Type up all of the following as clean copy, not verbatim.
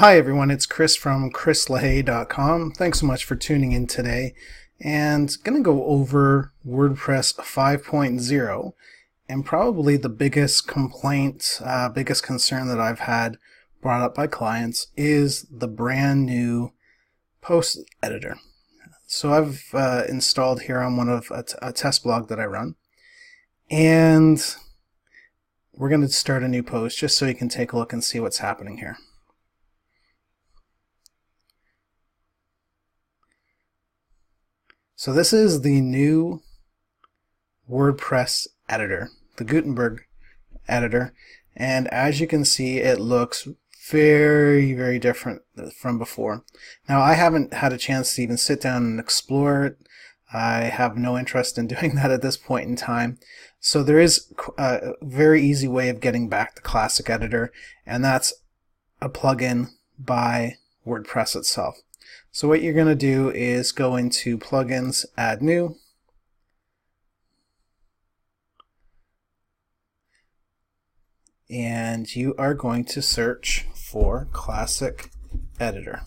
Hi everyone, it's Chris from chrislahay.com. Thanks so much for tuning in today, and going to go over WordPress 5.0 and probably the biggest complaint, biggest concern that I've had brought up by clients is the brand new post editor. So I've installed here on one of a test blog that I run, and we're going to start a new post just so you can take a look and see what's happening here. So this is the new WordPress editor, the Gutenberg editor, and as you can see it looks very different from before. Now I haven't had a chance to even sit down and explore it. I have no interest in doing that at this point in time. So there is a very easy way of getting back the classic editor, and that's a plugin by WordPress itself. So what you're going to do is go into Plugins, Add New, and you are going to search for Classic Editor.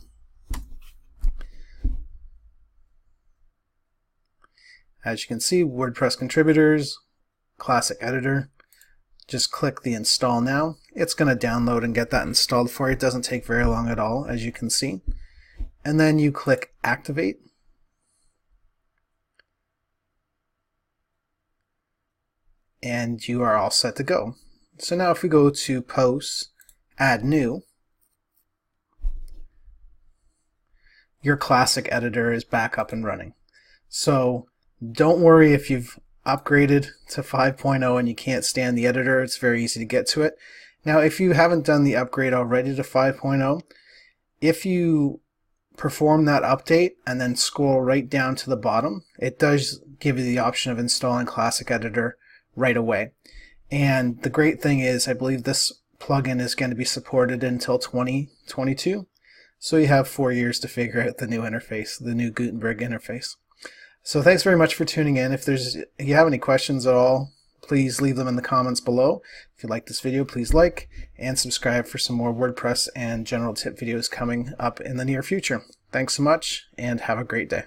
As you can see, WordPress contributors, Classic Editor. Just click the Install Now. It's going to download and get that installed for you. It doesn't take very long at all, as you can see. And then you click Activate. And you are all set to go. So now if we go to Posts, Add New, your classic editor is back up and running. So don't worry if you've upgraded to 5.0 and you can't stand the editor. It's very easy to get to it. Now if you haven't done the upgrade already to 5.0, if you perform that update and then scroll right down to the bottom, it does give you the option of installing Classic Editor right away. And the great thing is I believe this plugin is going to be supported until 2022. So you have 4 years to figure out the new interface, the new Gutenberg interface. So thanks very much for tuning in. If you have any questions at all, please leave them in the comments below. If you like this video, please like and subscribe for some more WordPress and general tip videos coming up in the near future. Thanks so much and have a great day.